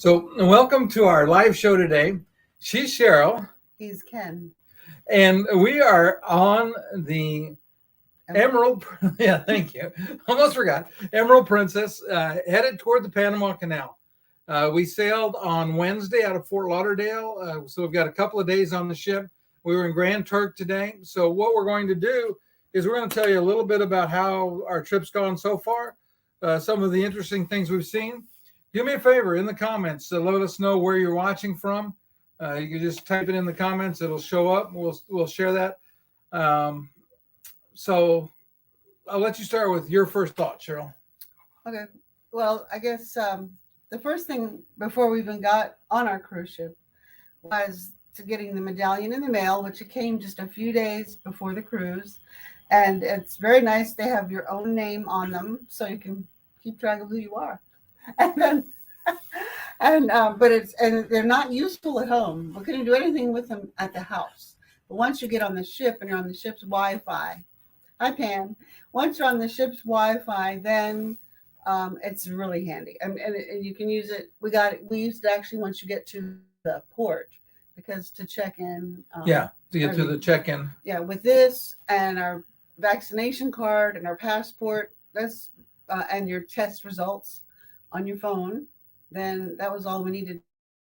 So, welcome to our live show today. She's Cheryl, He's Ken. and we are on the Emerald. Yeah, thank you. Almost forgot. Emerald Princess, headed toward the Panama Canal. We sailed on Wednesday out of Fort Lauderdale, so we've got a couple of days on the ship. We were in Grand Turk today. So, what we're going to do is we're going to tell you a little bit about how our trip's gone so far, some of the interesting things we've seen. Do me a favor in the comments, let us know where you're watching from. You can just type it in the comments; it'll show up. We'll share that. So I'll let you start with your first thought, Cheryl. Okay. Well, I guess the first thing before we even got on our cruise ship was to getting the medallion in the mail, which it came just a few days before the cruise. And it's very nice. They have your own name on them, so you can keep track of who you are. And then, but they're not useful at home. We couldn't do anything with them at the house. But once you get on the ship and you're on the ship's Wi-Fi, hi Pam. Once you're on the ship's Wi-Fi, then it's really handy, and you can use it. We used it actually once you get to the port, because to check in. To get to the check-in. Yeah, with this and our vaccination card and our passport, and your test results on your phone, then that was all we needed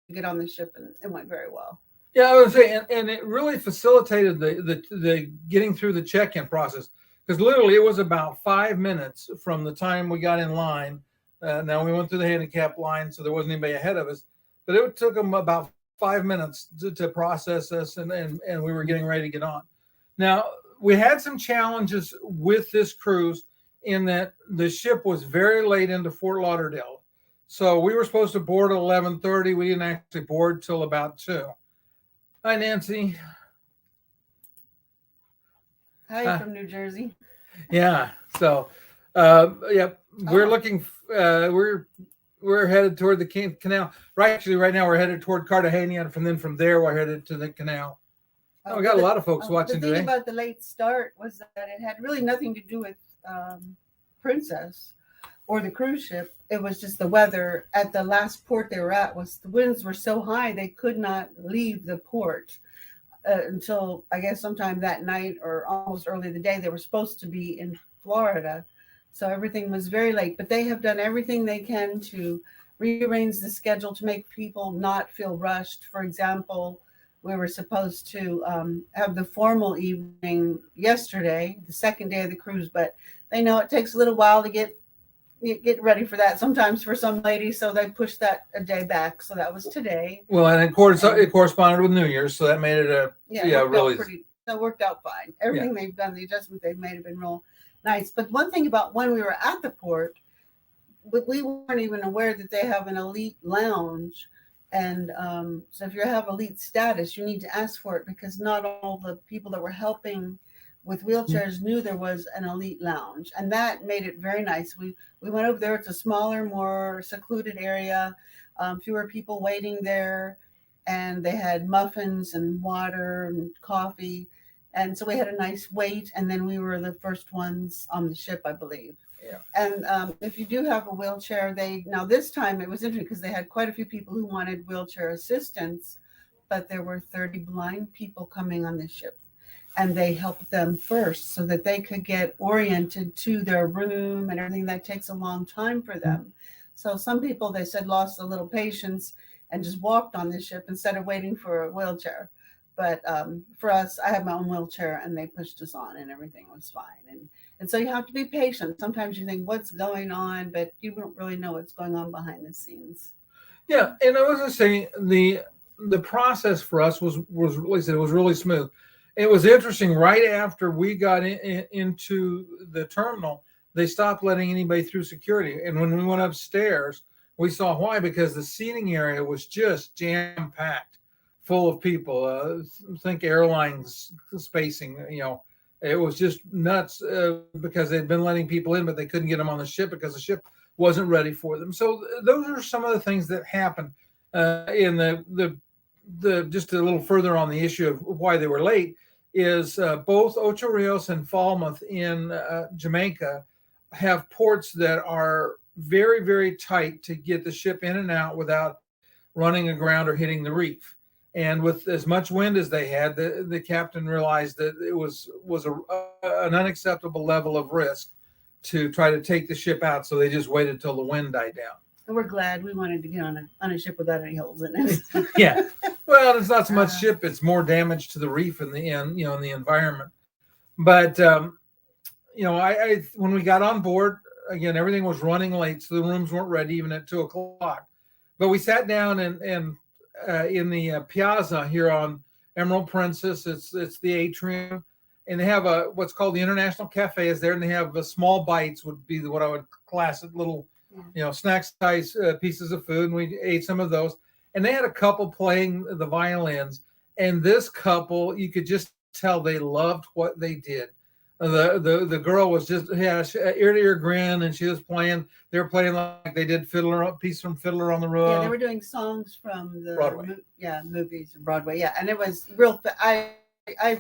to get on the ship, and it went very well. Yeah, I would say, and it really facilitated the getting through the check-in process, because literally it was about 5 minutes from the time we got in line. Now we went through the handicap line, so there wasn't anybody ahead of us, but it took them about 5 minutes to process us, and we were getting ready to get on. Now we had some challenges with this cruise in that the ship was very late into Fort Lauderdale. So we were supposed to board at 11:30. We didn't actually board till about 2. Hi, Nancy. Hi, from New Jersey. Yeah. So, we're looking. We're headed toward the canal. Right now we're headed toward Cartagena, and from there we're headed to the canal. We got a lot of folks watching today. The thing about the late start was that it had really nothing to do with Princess or the cruise ship. It was just the weather at the last port they were at. The winds were so high they could not leave the port until I guess sometime that night or almost early the day. They were supposed to be in Florida, so everything was very late. But they have done everything they can to rearrange the schedule to make people not feel rushed. For example, we were supposed to have the formal evening yesterday, the second day of the cruise, but they know it takes a little while to get ready for that sometimes for some ladies, so they pushed that a day back. So that was today. Well, and it corresponded with New Year's, so that made it that worked out fine. Everything they've done, the adjustment they've made have been real nice. But one thing about when we were at the port, we weren't even aware that they have an elite lounge. And so if you have elite status, you need to ask for it, because not all the people that were helping with wheelchairs knew there was an elite lounge, and that made it very nice. We went over there. It's a smaller, more secluded area, fewer people waiting there, and they had muffins and water and coffee, and so we had a nice wait. And then we were the first ones on the ship, I believe. Yeah. And if you do have a wheelchair, now this time it was interesting because they had quite a few people who wanted wheelchair assistance, but there were 30 blind people coming on the ship. And they helped them first so that they could get oriented to their room and everything. That takes a long time for them. So some people, they said, lost a little patience and just walked on the ship instead of waiting for a wheelchair. But for us, I have my own wheelchair, and they pushed us on and everything was fine. And so you have to be patient. Sometimes you think what's going on, but you don't really know what's going on behind the scenes. Yeah. And I was going to say the process for us was really smooth. It was interesting. Right after we got into the terminal, they stopped letting anybody through security. And when we went upstairs, we saw why, because the seating area was just jam-packed, full of people. Think airlines spacing, it was just nuts because they'd been letting people in, but they couldn't get them on the ship because the ship wasn't ready for them. So those are some of the things that happened in the just a little further on the issue of why they were late. Is both Ocho Rios and Falmouth in Jamaica have ports that are very, very tight to get the ship in and out without running aground or hitting the reef. And with as much wind as they had, the captain realized that it was an unacceptable level of risk to try to take the ship out. So they just waited till the wind died down. And we're glad. We wanted to get on a ship without any holes in it. Yeah. Well, it's not so much ship; it's more damage to the reef in the environment. But I when we got on board again, everything was running late, so the rooms weren't ready even at 2:00. But we sat down and in the piazza here on Emerald Princess. It's the atrium, and they have what's called the International Cafe is there, and they have small bites would be what I would class it little, snack size pieces of food, and we ate some of those. And they had a couple playing the violins, and this couple, you could just tell they loved what they did. The girl was just ear to ear grin, and she was playing. They were playing like they did piece from Fiddler on the Roof. Yeah, they were doing songs from the Broadway. Movies Broadway. Yeah, and it was real. I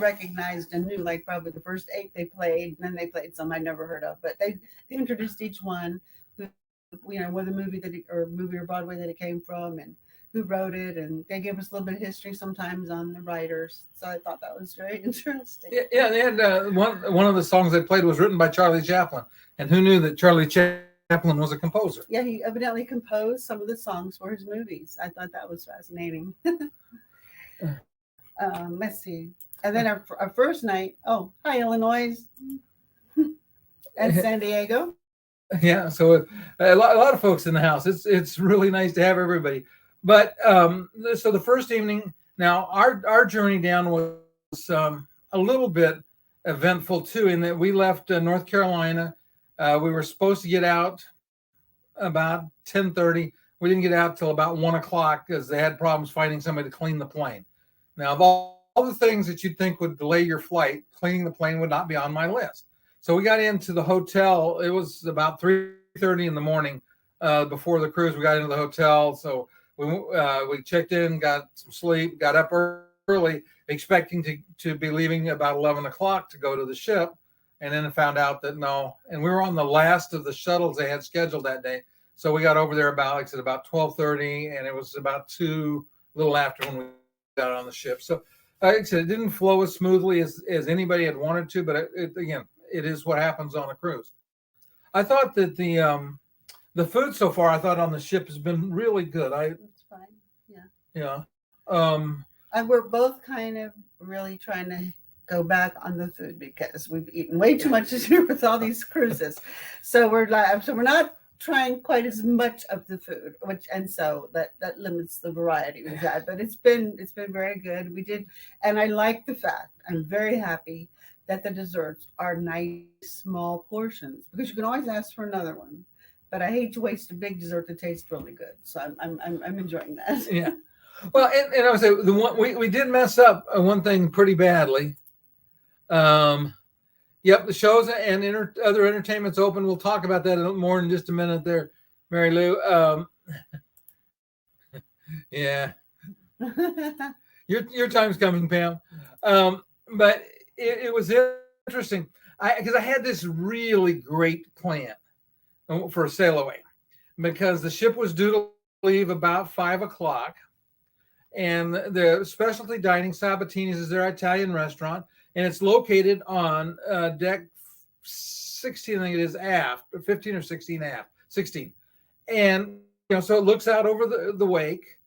recognized and knew like probably the first 8 they played, and then they played some I'd never heard of. But they introduced each one, what the movie or Broadway that it came from, and who wrote it, and they gave us a little bit of history sometimes on the writers. So I thought that was very interesting. Yeah, they had one of the songs they played was written by Charlie Chaplin, and who knew that Charlie Chaplin was a composer? Yeah, he evidently composed some of the songs for his movies. I thought that was fascinating. Let's see. And then our first night, hi, Illinois and San Diego. Yeah, so a lot of folks in the house. It's really nice to have everybody. But so the first evening, now our journey down was a little bit eventful too, in that we left North Carolina. We were supposed to get out about 10:30. We didn't get out till about 1:00 because they had problems finding somebody to clean the plane. Now, of all the things that you'd think would delay your flight, cleaning the plane would not be on my list. So we got into the hotel. It was about 3:30 in the morning before the cruise. We got into the hotel, so we checked in, got some sleep, got up early, expecting to be leaving about 11:00 to go to the ship, and then found out that no. And we were on the last of the shuttles they had scheduled that day, so we got over there about, like I said, about 12:30, and it was about 2, a little after when we got on the ship. So like I said, it didn't flow as smoothly as anybody had wanted to, but it is what happens on a cruise. I thought that the food so far, I thought on the ship has been really good. It's fine. Yeah. Yeah. And we're both kind of really trying to go back on the food because we've eaten way too much this year with all these cruises. So we're not trying quite as much of the food, so that limits the variety we've had. But it's been very good. We did, and I like the fact. I'm very happy that the desserts are nice small portions, because you can always ask for another one. But I hate to waste a big dessert that tastes really good. So I'm enjoying that. Yeah. Well, and I would say the one we did mess up one thing pretty badly. Yep, the shows and other entertainment's open. We'll talk about that more in just a minute there, Mary Lou. Yeah. Your time's coming, Pam. But it was interesting. Because I had this really great plan for a sail away, because the ship was due to leave about 5:00, and the specialty dining Sabatini's is their Italian restaurant, and it's located on deck 16, I think it is, aft, 15 or 16 aft, 16. And so it looks out over the wake,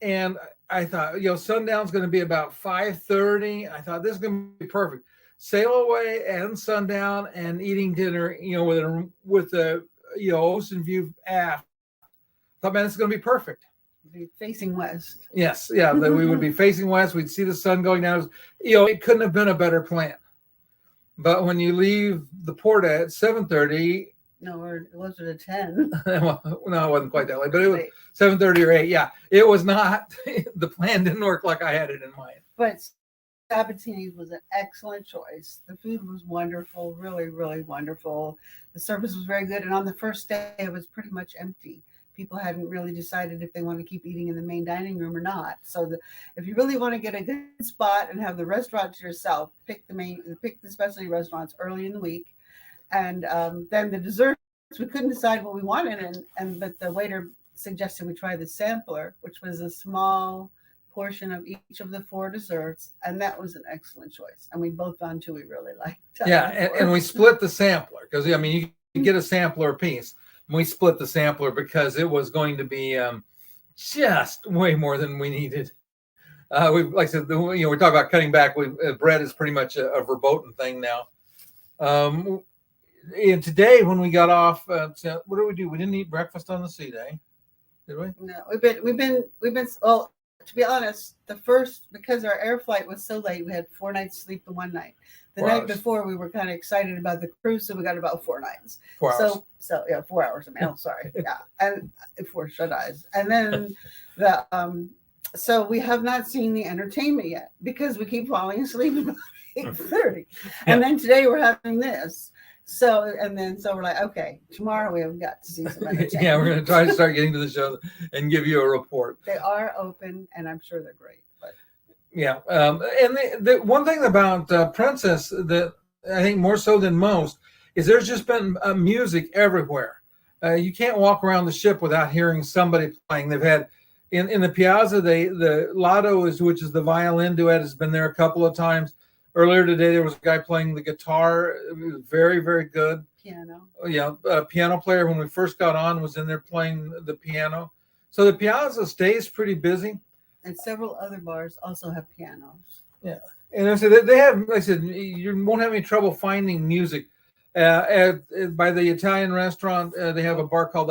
and I thought, sundown's going to be about 5:30. I thought this is going to be perfect. Sail away and sundown and eating dinner, with the ocean view aft. I thought, man, this is going to be perfect. Be facing west. Yes, yeah, that we would be facing west. We'd see the sun going down. It couldn't have been a better plan. But when you leave the port at 7:30, no, it wasn't a 10. Well, no, it wasn't quite that late, but it was 7:30 or 8. Yeah, it was not. The plan didn't work like I had it in mind. But Sabatini's was an excellent choice. The food was wonderful, really, really wonderful. The service was very good, and on the first day, it was pretty much empty. People hadn't really decided if they want to keep eating in the main dining room or not. So if you really want to get a good spot and have the restaurant to yourself, pick the specialty restaurants early in the week. And then the desserts, we couldn't decide what we wanted, but the waiter suggested we try the sampler, which was a small portion of each of the 4 desserts, and that was an excellent choice. And we both found 2 we really liked. Yeah, and we split the sampler because I mean you get a sampler piece. We split the sampler because it was going to be just way more than we needed. We like I said, we're talking about cutting back. Bread is pretty much a verboten thing now. And today when we got off, what did we do? We didn't eat breakfast on the sea day, did we? No, we've been well. To be honest, because our air flight was so late, we had 4 nights sleep in one night. The 4 night hours. Before, we were kind of excited about the cruise, so we got about 4 nights. 4 hours. So yeah, 4 hours. I mean, I'm sorry, yeah, and 4 shut eyes, and then so we have not seen the entertainment yet because we keep falling asleep about 8:30, and then today we're having this. So we're like, okay, tomorrow we have got to see some entertainment. Yeah, we're going to try to start getting to the show and give you a report. They are open, and I'm sure they're great. But yeah, and the one thing about Princess that I think more so than most is there's just been music everywhere. You can't walk around the ship without hearing somebody playing. They've had in the Piazza, the Lotto which is the violin duet, has been there a couple of times. Earlier today, there was a guy playing the guitar. It was very, very good. Piano. Yeah, a piano player when we first got on was in there playing the piano. So the Piazza stays pretty busy. And several other bars also have pianos. Yeah, and I said they have. Like I said, you won't have any trouble finding music. By the Italian restaurant, they have a bar called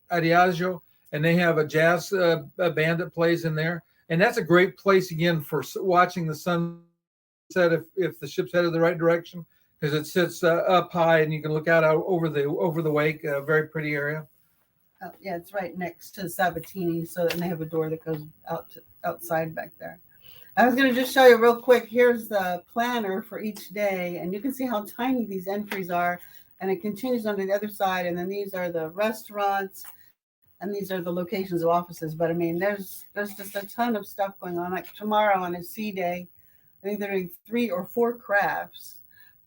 Adagio, and they have a jazz band that plays in there, and that's a great place again for watching the sunset if the ship's headed the right direction, because it sits up high and you can look out over the wake. A very pretty area. Yeah, it's right next to Sabatini, so then they have a door that goes outside back there. I was going to just show you real quick. Here's the planner for each day, and you can see how tiny these entries are, and it continues on to the other side, and then these are the restaurants, and these are the locations of offices. But I mean, there's just a ton of stuff going on. Like tomorrow on a sea day, I think they're doing 3 or 4 crafts.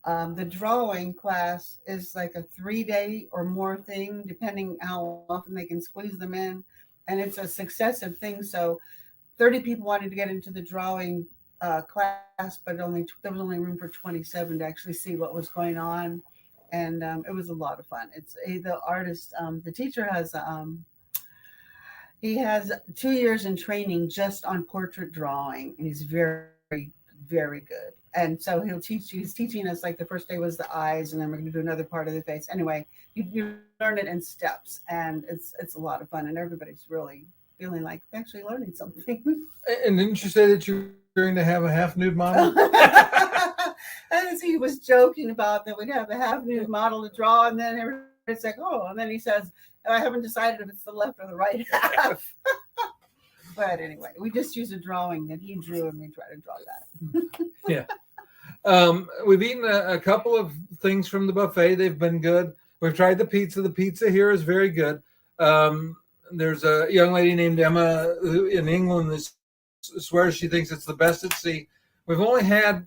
The drawing class is like a 3-day or more thing, depending how often they can squeeze them in. And it's a successive thing. So 30 people wanted to get into the drawing class, but there was only room for 27 to actually see what was going on. And it was a lot of fun. It's the artist, the teacher he has 2 years in training just on portrait drawing. And he's very, very good. And so he's teaching us, like the first day was the eyes, and then we're going to do another part of the face. Anyway, you learn it in steps, and it's a lot of fun, and everybody's really feeling like they're actually learning something. And didn't you say that you're going to have a half nude model? And he was joking about that we'd have a half nude model to draw, and then everybody's like, oh, and then he says, I haven't decided if it's the left or the right half. But anyway, we just use a drawing that he drew, and we try to draw that. Yeah. We've eaten a couple of things from the buffet. They've been good. We've tried the pizza. The pizza here is very good. There's a young lady named Emma who in England that swears she thinks it's the best at sea. We've only had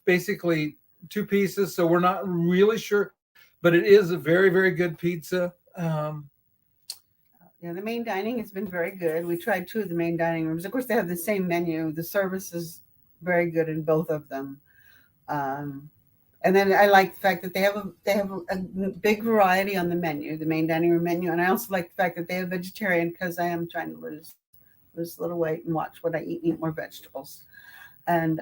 basically 2 pieces, so we're not really sure, but it is a very, very good pizza. Yeah, the main dining has been very good. We tried 2 of the main dining rooms. Of course, they have the same menu. The service is very good in both of them. And then I like the fact that they have a big variety on the menu, the main dining room menu. And I also like the fact that they have vegetarian, because I am trying to lose a little weight and watch what I eat more vegetables. And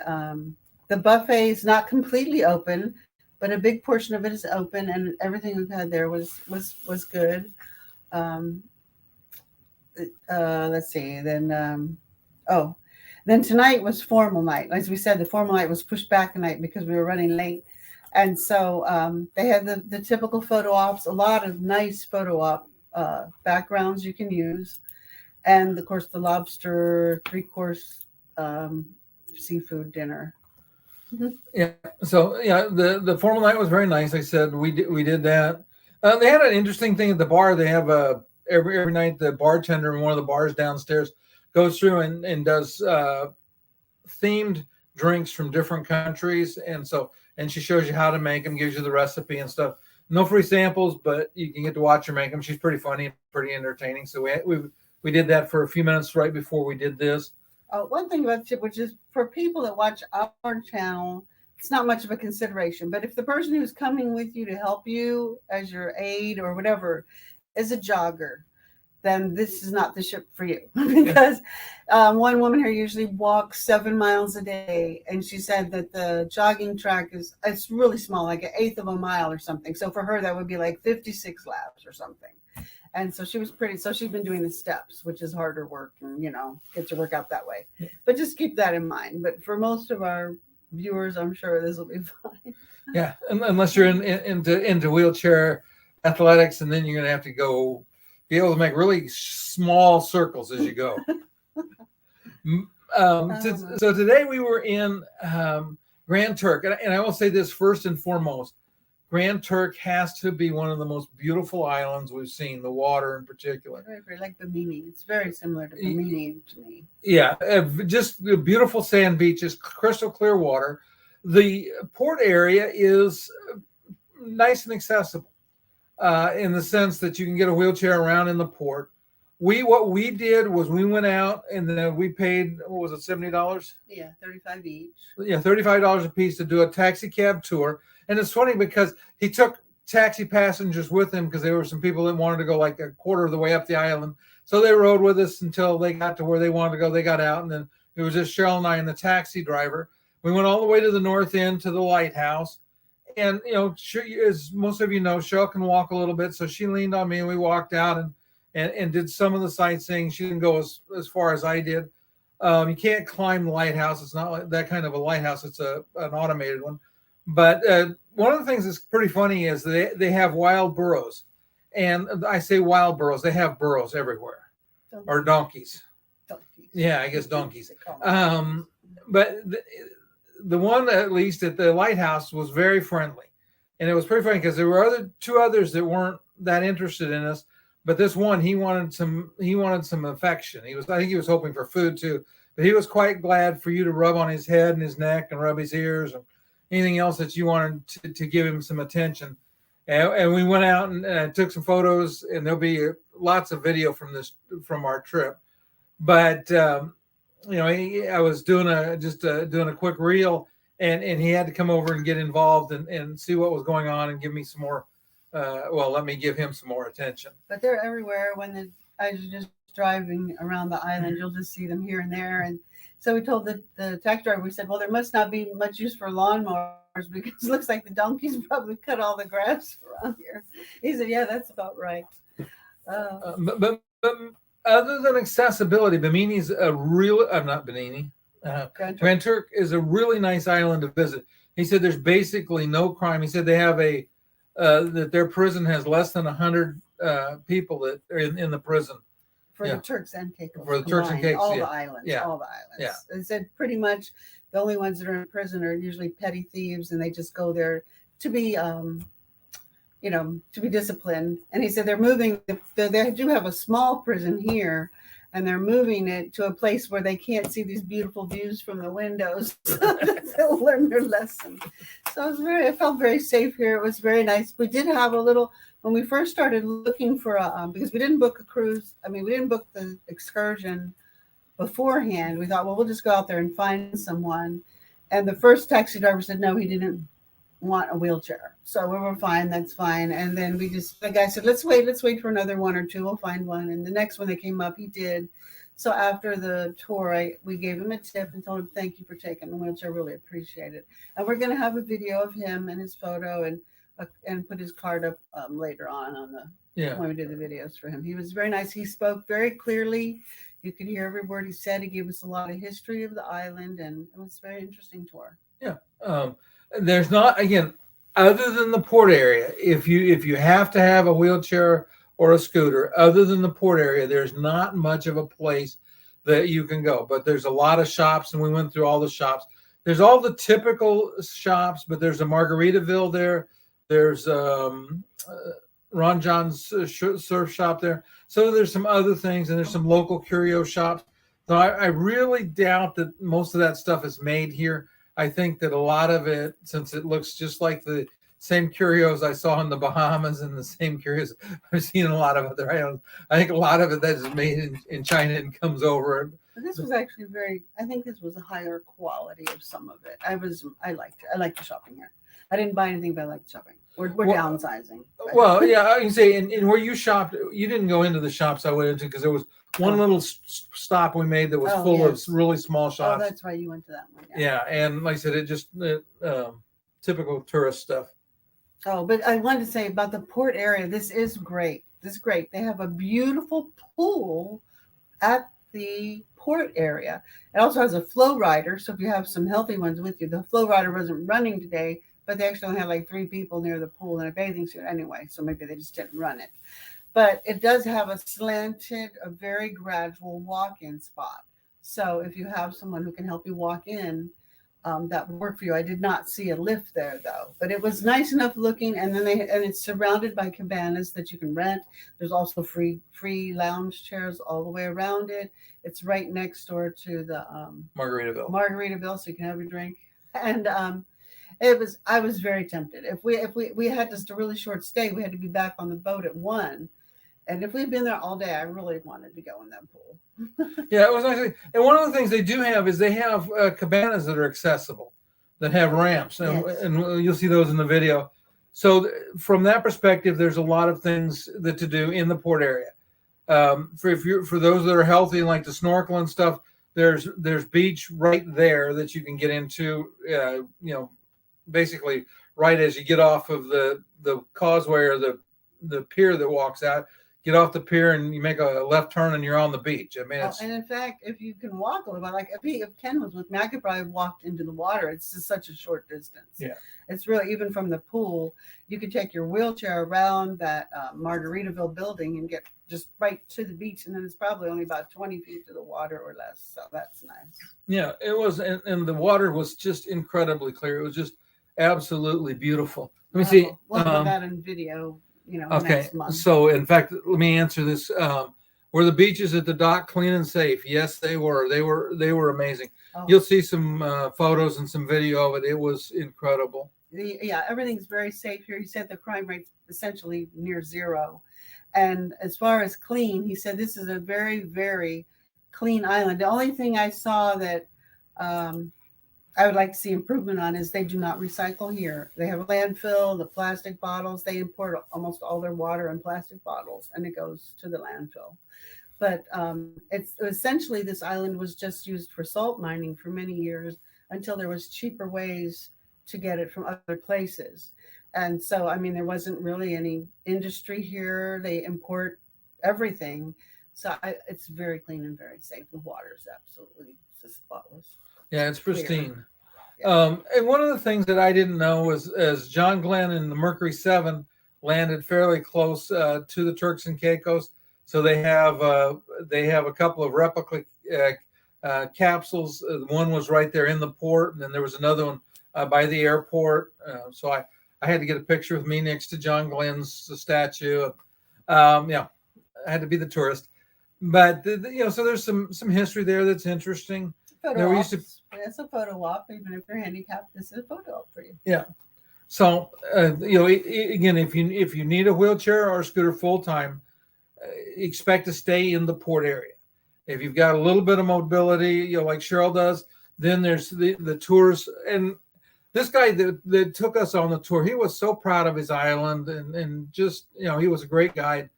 the buffet is not completely open, but a big portion of it is open, and everything we've had there was good. Let's see. Then tonight was formal night. As we said, the formal night was pushed back a night because we were running late. And so they had the typical photo ops, a lot of nice photo op backgrounds you can use. And of course, the lobster 3-course seafood dinner. Mm-hmm. Yeah. So yeah, the formal night was very nice. I said we did that. They had an interesting thing at the bar. They have every night the bartender in one of the bars downstairs goes through and does themed drinks from different countries, and she shows you how to make them, gives you the recipe and stuff. No free samples, but you can get to watch her make them. She's pretty funny and pretty entertaining. So we did that for a few minutes right before we did this. One thing about chip, which is for people that watch our channel, it's not much of a consideration. But if the person who's coming with you to help you as your aide or whatever is a jogger, then this is not the ship for you. Because one woman here usually walks 7 miles a day, and she said that the jogging track it's really small, like an eighth of a mile or something. So for her, that would be like 56 laps or something. And so she's been doing the steps, which is harder work, and get your work out that way. Yeah. But just keep that in mind. But for most of our viewers, I'm sure this will be fine. Yeah, unless you're into wheelchair athletics, and then you're gonna have to be able to make really small circles as you go. So today we were in Grand Turk, and I will say this first and foremost. Grand Turk has to be one of the most beautiful islands we've seen, the water in particular. Very like Bimini. It's very similar to Bimini to me. Yeah, just the beautiful sand beaches, crystal clear water. The port area is nice and accessible in the sense that you can get a wheelchair around in the port. What we did was we went out and then we paid, what was it, $70? Yeah, $35 each. Yeah, $35 a piece to do a taxi cab tour. And it's funny because he took taxi passengers with him because there were some people that wanted to go like a quarter of the way up the island. So they rode with us until they got to where they wanted to go. They got out, and then it was just Cheryl and I and the taxi driver. We went all the way to the north end to the lighthouse. And, as most of you know, Cheryl can walk a little bit. So she leaned on me and we walked out and did some of the sightseeing. She didn't go as far as I did. You can't climb the lighthouse. It's not like that kind of a lighthouse. It's an automated one. But one of the things that's pretty funny is they have wild burros. And I say wild burros. They have burros everywhere. Or donkeys. Yeah, I guess donkeys. But the one, at least at the lighthouse, was very friendly. And it was pretty funny because there were two others that weren't that interested in us. But this one, he wanted some affection. I think he was hoping for food too. But he was quite glad for you to rub on his head and his neck and rub his ears and anything else that you wanted to give him some attention. And we went out and took some photos, and there'll be lots of video from our trip. But I was doing a quick reel, and he had to come over and get involved and see what was going on and give me some more. Let me give him some more attention. But they're everywhere. As you're just driving around the island, you'll just see them here and there. And so we told the taxi driver, we said, well, there must not be much use for lawnmowers because it looks like the donkeys probably cut all the grass around here. He said, yeah, that's about right. But other than accessibility, Bimini's Grand Turk is a really nice island to visit. He said there's basically no crime. He said they have that their prison has less than 100 people that are in the prison. For the Turks and Caicos. For the Turks and Caicos, all the islands. Yeah. All the islands. Yeah. They said pretty much the only ones that are in prison are usually petty thieves, and they just go there to be, to be disciplined. And he said they're moving. They do have a small prison here, and they're moving it to a place where they can't see these beautiful views from the windows. So that they'll learn their lesson. So I felt very safe here. It was very nice. We did have when we first started looking for because we didn't book a cruise. We didn't book the excursion beforehand. We thought, well, we'll just go out there and find someone. And the first taxi driver said, no, he didn't want a wheelchair. So we were fine. That's fine. And then the guy said, let's wait for another one or two. We'll find one. And the next one that came up, he did. So after the tour, we gave him a tip and told him, thank you for taking the wheelchair. Really appreciate it. And we're going to have a video of him and his photo and put his card up later on when we did the videos for him. He was very nice. He spoke very clearly. You could hear every word he said. He gave us a lot of history of the island, and it was a very interesting tour. Yeah. There's not, again, other than the port area, if you have to have a wheelchair or a scooter, other than the port area, there's not much of a place that you can go. But there's a lot of shops, and we went through all the shops. There's all the typical shops, but there's a Margaritaville there. There's Ron John's surf shop there. So there's some other things, and there's some local curio shops. So I really doubt that most of that stuff is made here. I think that a lot of it, since it looks just like the same curios I saw in the Bahamas and the same curios I've seen in a lot of other islands. I think a lot of it that is made in China and comes over. This was actually I think this was a higher quality of some of it. I liked it. I liked the shopping here. I didn't buy anything, but I liked shopping. We're downsizing. But. Well, yeah, I can say, and where you shopped, you didn't go into the shops I went into because there was one little stop we made that was full of really small shops. Oh, that's right. You went to that one. Yeah, and like I said, it just typical tourist stuff. Oh, but I wanted to say about the port area. This is great. This is great. They have a beautiful pool at the port area. It also has a flow rider. So if you have some healthy ones with you, the flow rider wasn't running today, but they actually only had like 3 people near the pool in a bathing suit anyway. So maybe they just didn't run it. But it does have a slanted, a very gradual walk-in spot. So if you have someone who can help you walk in, that would work for you. I did not see a lift there though, but it was nice enough looking. And then it's surrounded by cabanas that you can rent. There's also free lounge chairs all the way around it. It's right next door to the Margaritaville, so you can have your drink. And I was very tempted. If we had just a really short stay, we had to be back on the boat at 1. And if we'd been there all day, I really wanted to go in that pool. Yeah, it was nice. And one of the things they do have is they have cabanas that are accessible, that have ramps, and you'll see those in the video. So from that perspective, there's a lot of things to do in the port area. For those that are healthy and like to snorkel and stuff, there's beach right there that you can get into. Basically right as you get off of the causeway or the pier that walks out. Get off the pier and you make a left turn and you're on the beach. I mean, and in fact, if you can walk a little bit, like if Ken was with me, I could probably have walked into the water. It's just such a short distance. Yeah, it's really, even from the pool, you could take your wheelchair around that Margaritaville building and get just right to the beach, and then it's probably only about 20 feet to the water or less. So that's nice. Yeah, it was, and the water was just incredibly clear. It was just absolutely beautiful. Let me see. We'll put that in video. Okay, next month. So in fact, let me answer this. Were the beaches at the dock clean and safe? Yes, they were. They were amazing. Oh. You'll see some photos and some video of it. It was incredible. Everything's very safe here. He said the crime rate's essentially near 0. And as far as clean, he said this is a very, very clean island. The only thing I saw that I would like to see improvement on is they do not recycle here. They have a landfill, the plastic bottles. They import almost all their water in plastic bottles, and it goes to the landfill. But it's essentially, this island was just used for salt mining for many years until there was cheaper ways to get it from other places. And so, I mean, there wasn't really any industry here. They import everything. So it's very clean and very safe. The water is absolutely just spotless. Yeah, it's pristine. Yeah. And one of the things that I didn't know was, as John Glenn and the Mercury 7 landed fairly close to the Turks and Caicos, so they have a couple of replica capsules. One was right there in the port, and then there was another one by the airport. So I had to get a picture with me next to John Glenn's statue. I had to be the tourist, but so there's some history there that's interesting. It's a photo op. Even if you're handicapped, this is a photo op for you. Yeah. So again, if you need a wheelchair or a scooter full time, expect to stay in the port area. If you've got a little bit of mobility, like Cheryl does, then there's the tours. And this guy that took us on the tour, he was so proud of his island, and just he was a great guide.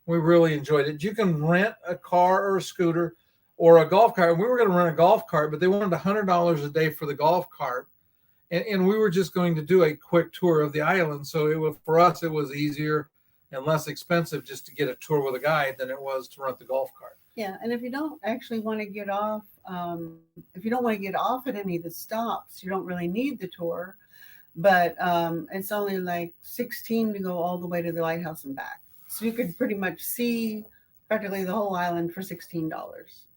We really enjoyed it. You can rent a car or a scooter or a golf cart. We were going to rent a golf cart, but they wanted $100 a day for the golf cart. And we were just going to do a quick tour of the island. So for us, it was easier and less expensive just to get a tour with a guide than it was to rent the golf cart. Yeah. And if you don't actually want to get off, at any of the stops, you don't really need the tour. But it's only like $16 to go all the way to the lighthouse and back. So you could pretty much see practically the whole island for $16,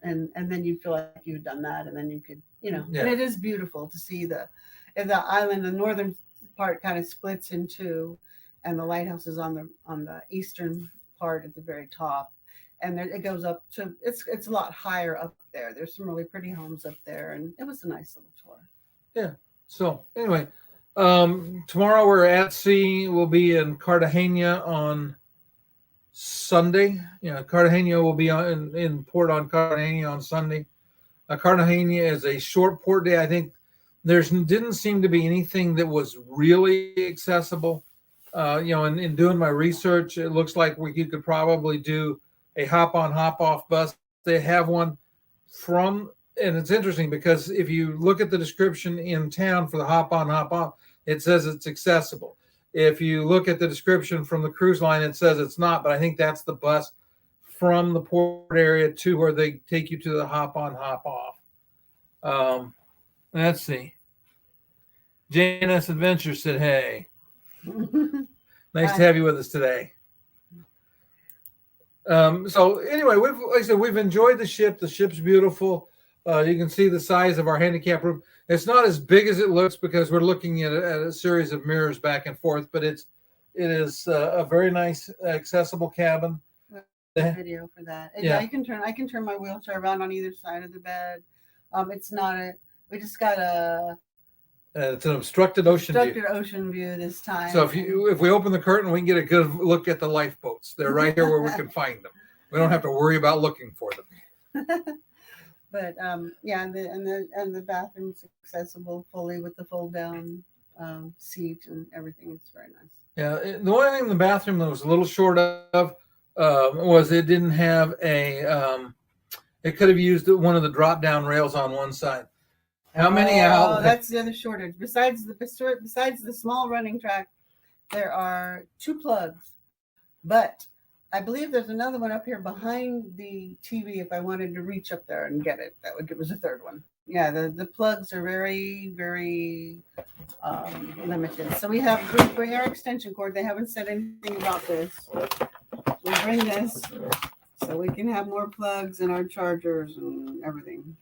and then you feel like you've done that, and then you could, And it is beautiful to see the island. The northern part kind of splits in two, and the lighthouse is on the eastern part at the very top, and it goes up to it's a lot higher up there. There's some really pretty homes up there, and it was a nice little tour. Yeah. So anyway, Tomorrow we're at sea. We'll be in Cartagena on Sunday. Yeah, Cartagena will be in port on Cartagena on Sunday. Cartagena is a short port day. I think there's didn't seem to be anything that was really accessible. In doing my research, it looks like you could probably do a hop on, hop off bus. They have one from, and it's interesting because if you look at the description in town for the hop on, hop off, it says it's accessible. If you look at the description from the cruise line, it says it's not, but I think that's the bus from the port area to where they take you to the hop on, hop off. Let's see. JNS Adventure said, hey, nice to have you with us today. So anyway, like I said, we've enjoyed the ship. The ship's beautiful. You can see the size of our handicap room. It's not as big as it looks because we're looking at a series of mirrors back and forth, but it is a very nice, accessible cabin. Video for that. And yeah, I can turn my wheelchair around on either side of the bed. It's not we just got it's an obstructed ocean view this time. So if we open the curtain, we can get a good look at the lifeboats. They're right here where we can find them. We don't have to worry about looking for them. But yeah, and the bathroom's accessible fully with the fold down seat and everything. It's very nice. Yeah, the only thing in the bathroom that was a little short of was it didn't have it could have used one of the drop down rails on one side. How many outlets? That's the other shortage. Besides the small running track, there are 2 plugs, but I believe there's another one up here behind the TV. If I wanted to reach up there and get it, that would give us a third one. Yeah, the plugs are very, very limited. So we bring our extension cord. They haven't said anything about this. We bring this so we can have more plugs and our chargers and everything.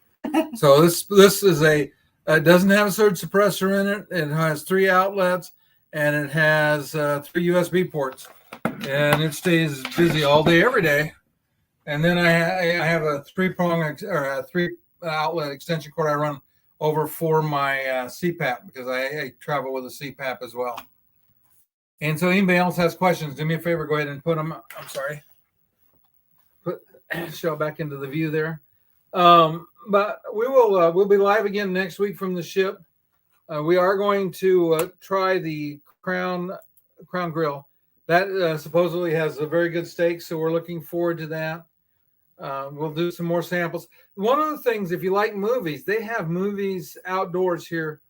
So this is it doesn't have a surge suppressor in it. It has 3 outlets and it has 3 USB ports, and it stays busy all day, every day. And then I have a 3-prong or a 3 outlet extension cord I run over for my CPAP because I travel with a CPAP as well. And so anybody else has questions, do me a favor, go ahead and put them. I'm sorry. Show back into the view there. But we'll be live again next week from the ship. We are going to try the Crown Grill. That supposedly has a very good steak, so we're looking forward to that. We'll do some more samples. One of the things, if you like movies, they have movies outdoors here.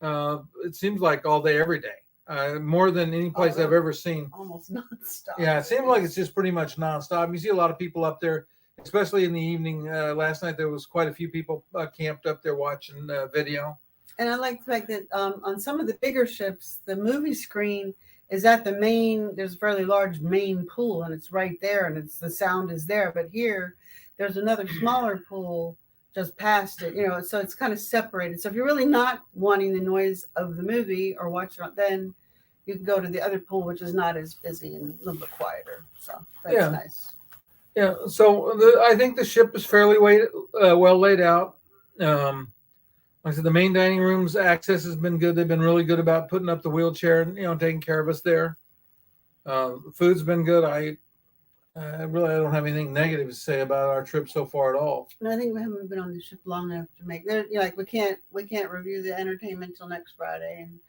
It seems like all day, every day. More than any place I've ever seen. Almost nonstop. Yeah, it seems like it's just pretty much nonstop. You see a lot of people up there, especially in the evening. Last night there was quite a few people camped up there watching video. And I like the fact that on some of the bigger ships, the movie screen is at the main. There's a fairly large main pool, and it's right there, and the sound is there. But here, there's another smaller pool just past it. So it's kind of separated. So if you're really not wanting the noise of the movie or watching it, then you can go to the other pool, which is not as busy and a little bit quieter. So that's nice. Yeah, so I think the ship is fairly well laid out. Like I said, the main dining room's access has been good. They've been really good about putting up the wheelchair and taking care of us there. The food's been good. I don't have anything negative to say about our trip so far at all. And I think we haven't been on the ship long enough to make there. We can't review the entertainment until next Friday, and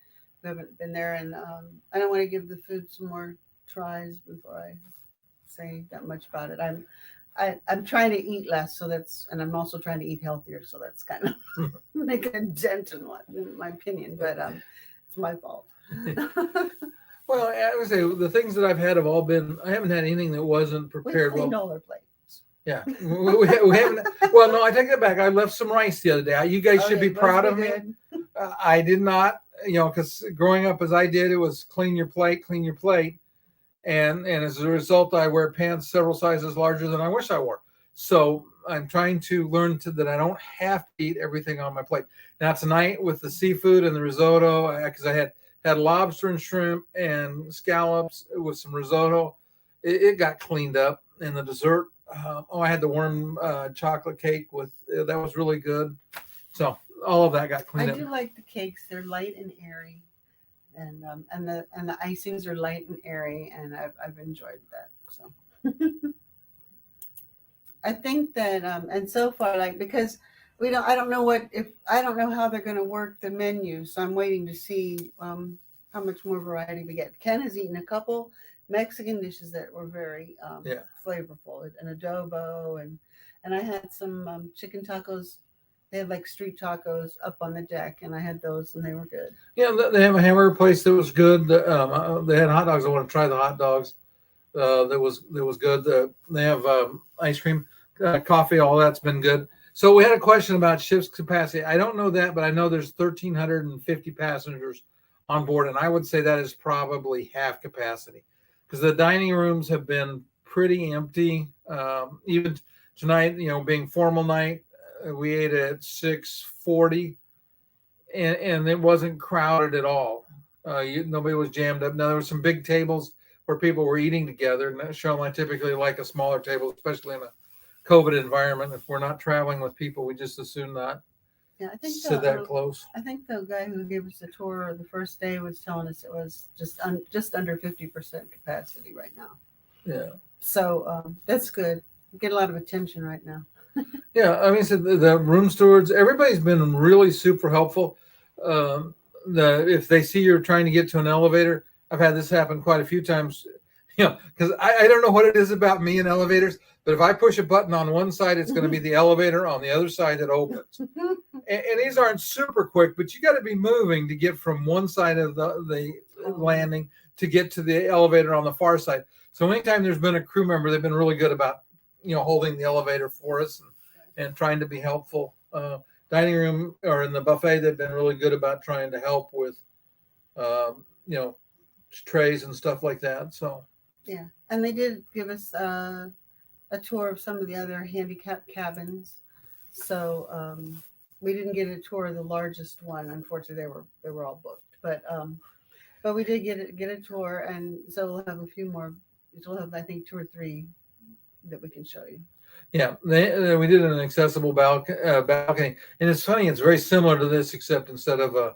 we haven't been there. And I don't want to give the food some more tries before I say that much about it. I'm trying to eat less, and I'm also trying to eat healthier, so that's kind of making a dent in my opinion, but it's my fault. Well, I would say the things that I've had have all been. I haven't had anything that wasn't prepared well. We cleaned all our plates. Yeah, we haven't. Well, no, I take that back. I left some rice the other day. You guys should be proud of me. I did not, because growing up as I did, it was clean your plate. And as a result, I wear pants several sizes larger than I wish I wore. So I'm trying to learn that I don't have to eat everything on my plate. Now tonight with the seafood and the risotto, because I had lobster and shrimp and scallops with some risotto, it got cleaned up. And the dessert, I had the warm chocolate cake that was really good. So all of that got cleaned up. I do like the cakes. They're light and airy. and the icings are light and airy, and I've enjoyed that. So I think that and so far, like, because I don't know what if I don't know how they're going to work the menu, so I'm waiting to see how much more variety we get. Ken has eaten a couple Mexican dishes that were very flavorful, an adobo, and I had some chicken tacos. They had like street tacos up on the deck, and I had those, and they were good. Yeah, they have a hamburger place that was good. They had hot dogs. I want to try the hot dogs. That was good. They have ice cream, coffee. All that's been good. So we had a question about ship's capacity. I don't know that, but I know there's 1,350 passengers on board, and I would say that is probably half capacity because the dining rooms have been pretty empty. Even tonight, being formal night, we ate at 6:40, and it wasn't crowded at all. Nobody was jammed up. Now there were some big tables where people were eating together, and Cheryl and I typically like a smaller table, especially in a COVID environment. If we're not traveling with people, we just as soon not sit that close. I think the guy who gave us the tour the first day was telling us it was just under 50% capacity right now. Yeah. So that's good. We get a lot of attention right now. Yeah, I mean, so the room stewards, everybody's been really super helpful. If they see you're trying to get to an elevator, I've had this happen quite a few times. Because I don't know what it is about me and elevators, but if I push a button on one side, it's going to be the elevator on the other side that opens. And these aren't super quick, but you got to be moving to get from one side of the landing to get to the elevator on the far side. So anytime there's been a crew member, they've been really good about holding the elevator for us and trying to be helpful. Dining room or in the buffet, they've been really good about trying to help with trays and stuff like that. So yeah, and they did give us a tour of some of the other handicapped cabins. So we didn't get a tour of the largest one. Unfortunately, they were all booked. But we did get a tour, and so we'll have a few more. We'll have, I think, 2 or 3 that we can show you. Yeah, we did an accessible balcony, and it's funny. It's very similar to this, except instead of a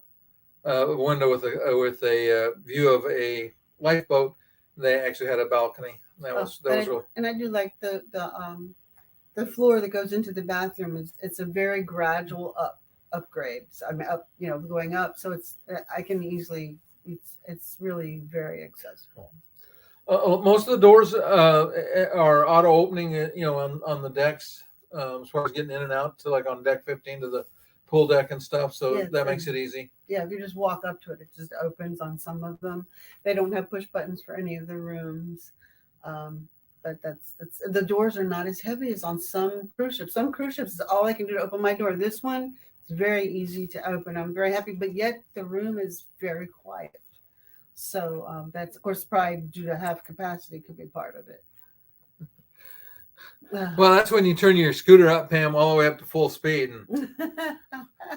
window with a view of a lifeboat, they actually had a balcony. That was really. And I do like the floor that goes into the bathroom. It's a very gradual upgrade. So, I mean, going up. So I can easily. It's really very accessible. Most of the doors are auto opening, on the decks, as far as getting in and out to like on deck 15 to the pool deck and stuff. So that makes it easy. Yeah, if you just walk up to it, it just opens on some of them. They don't have push buttons for any of the rooms. But that's the doors are not as heavy as on some cruise ships. Some cruise ships is all I can do to open my door. This one is very easy to open. I'm very happy, but yet the room is very quiet. So that's, of course, probably due to half capacity could be part of it. Well, that's when you turn your scooter up, Pam, all the way up to full speed and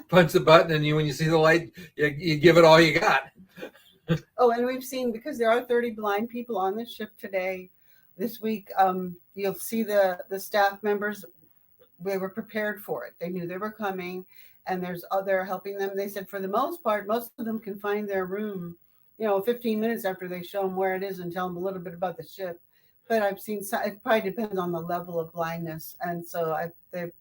punch the button, and when you see the light, you give it all you got. Oh, and we've seen, because there are 30 blind people on the ship today, this week, you'll see the staff members, they were prepared for it. They knew they were coming, and they're helping them. They said for the most part, most of them can find their room 15 minutes after they show them where it is and tell them a little bit about the ship. But I've seen it probably depends on the level of blindness, and so they've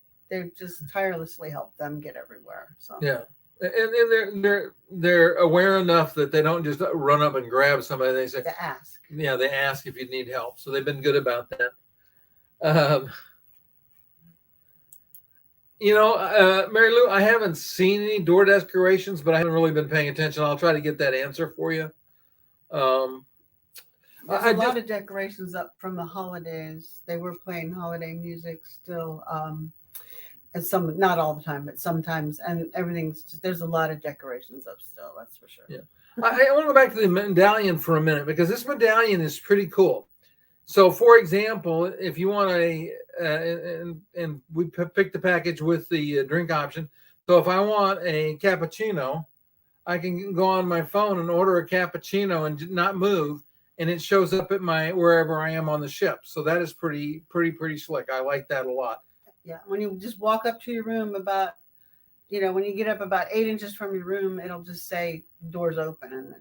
just tirelessly helped them get everywhere. So yeah, and they're aware enough that they don't just run up and grab somebody. They say to ask. Yeah, they ask if you need help. So they've been good about that. Mary Lou, I haven't seen any door decorations, but I haven't really been paying attention. I'll try to get that answer for you. There's a lot of decorations up from the holidays. They were playing holiday music still, and some, not all the time, but sometimes, and there's a lot of decorations up still. That's for sure. Yeah, I want to go back to the medallion for a minute because this medallion is pretty cool. So, for example, if you want and we picked the package with the drink option. So if I want a cappuccino, I can go on my phone and order a cappuccino and not move, and it shows up at wherever I am on the ship. So that is pretty slick. I like that a lot. Yeah, when you just walk up to your room when you get up about 8 inches from your room, it'll just say doors open, and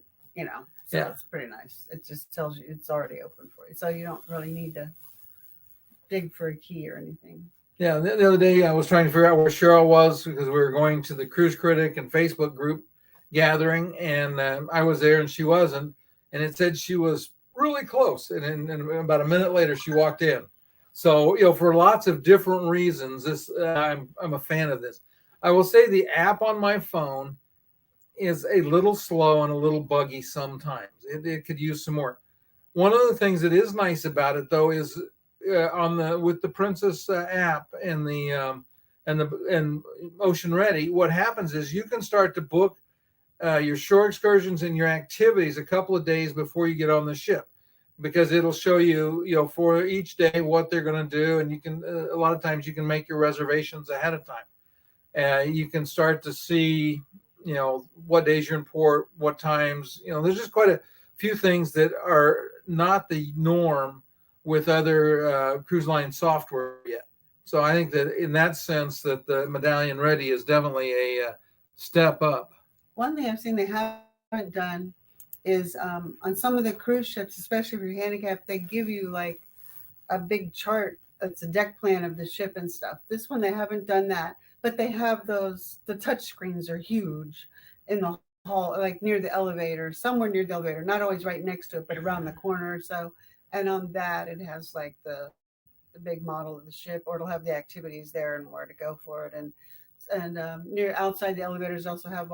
So Yeah. it's pretty nice. It just tells you it's already open for you, so you don't really need to dig for a key or anything. Yeah, the other day I was trying to figure out where Cheryl was because we were going to the Cruise Critic and Facebook group gathering, and I was there and she wasn't, and it said she was really close, and about a minute later she walked in. So for lots of different reasons, this I'm a fan of this. I will say the app on my phone is a little slow and a little buggy sometimes. It could use some work. One of the things that is nice about it though is with the Princess app and and Ocean Ready, what happens is you can start to book your shore excursions and your activities a couple of days before you get on the ship, because it'll show you, for each day what they're going to do, and you can a lot of times you can make your reservations ahead of time. You can start to see, what days you're in port, what times. There's just quite a few things that are not the norm with other cruise line software yet. So I think that in that sense, that the Medallion Ready is definitely a step up. One thing I've seen they haven't done is on some of the cruise ships, especially if you're handicapped, they give you like a big chart. It's a deck plan of the ship and stuff. This one, they haven't done that, but they have the touch screens are huge in the hall, like near the elevator, somewhere near the elevator, not always right next to it, but around the corner or so. And on that, it has like the big model of the ship, or it'll have the activities there and where to go for it. And near outside the elevators also have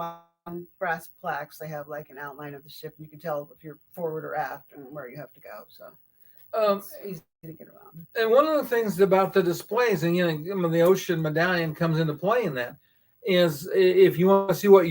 brass plaques. They have like an outline of the ship, and you can tell if you're forward or aft and where you have to go. So it's easy to get around. And one of the things about the displays, and the Ocean Medallion comes into play in that, is if you want to see what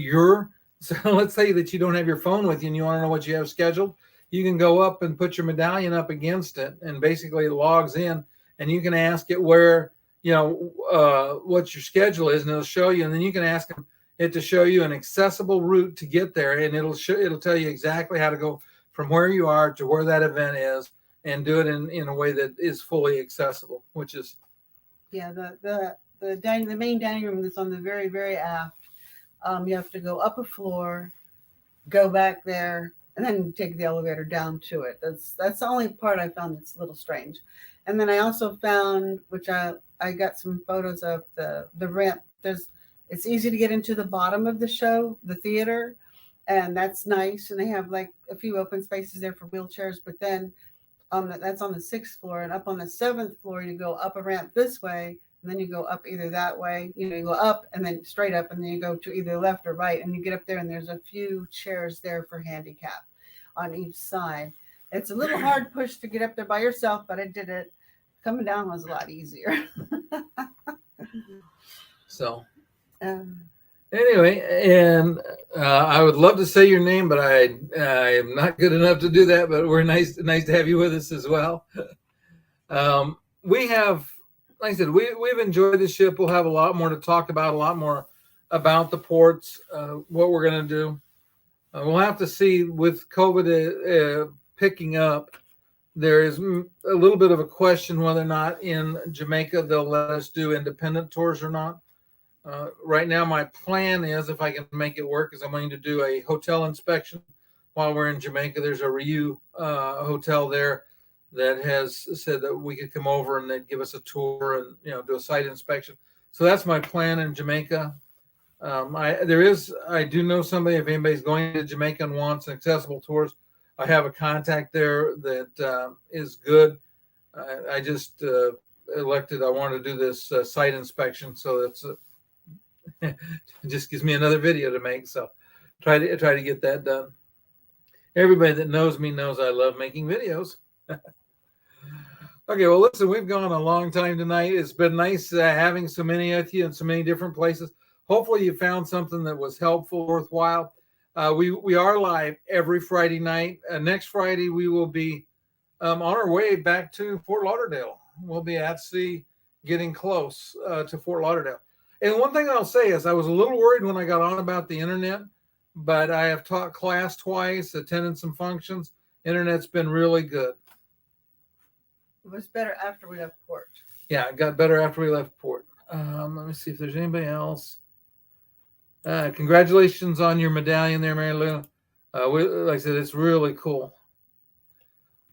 so let's say that you don't have your phone with you and you want to know what you have scheduled, you can go up and put your medallion up against it, and basically it logs in, and you can ask it where, what your schedule is, and it'll show you, and then you can ask it to show you an accessible route to get there, and it'll tell you exactly how to go from where you are to where that event is, and do it in a way that is fully accessible, which is the main dining room that's on the very, very aft. You have to go up a floor, go back there, and then take the elevator down to it. That's the only part I found that's a little strange. And then I also found, which I got some photos of the ramp. It's easy to get into the bottom of the show, the theater, and that's nice. And they have like a few open spaces there for wheelchairs. But then that's on the 6th floor, and up on the 7th floor, you go up a ramp this way, and then you go up either that way. You go up and then straight up, and then you go to either left or right, and you get up there, and there's a few chairs there for handicap on each side. It's a little hard push to get up there by yourself, but I did it. Coming down was a lot easier. So anyway, and I would love to say your name, but I am not good enough to do that. But we're nice to have you with us as well. We have, like I said, we've enjoyed the ship. We'll have a lot more to talk about, a lot more about the ports, what we're going to do. We'll have to see with COVID picking up. There is a little bit of a question whether or not in Jamaica they'll let us do independent tours or not. Right now, my plan is, if I can make it work, is I'm going to do a hotel inspection while we're in Jamaica. There's a Riu hotel there that has said that we could come over and they'd give us a tour and do a site inspection. So that's my plan in Jamaica. I do know somebody, if anybody's going to Jamaica and wants accessible tours, I have a contact there that is good. I just elected I want to do this site inspection, so that's it just gives me another video to make. So try to get that done. Everybody that knows me knows I love making videos. Okay, well, listen, we've gone a long time tonight. It's been nice having so many of you in so many different places. Hopefully you found something that was helpful, worthwhile. We are live every Friday night. Next Friday, we will be on our way back to Fort Lauderdale. We'll be at sea, getting close to Fort Lauderdale. And one thing I'll say is I was a little worried when I got on about the internet, but I have taught class twice, attended some functions. Internet's been really good. It was better after we left port. Yeah, it got better after we left port. Let me see if there's anybody else. Congratulations on your medallion there, Mary Lou. Like I said, it's really cool.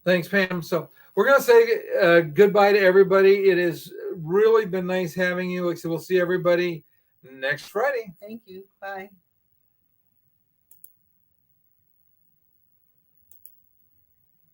Thanks, Pam. So we're going to say goodbye to everybody. It has really been nice having you. Like I said, we'll see everybody next Friday. Thank you. Bye.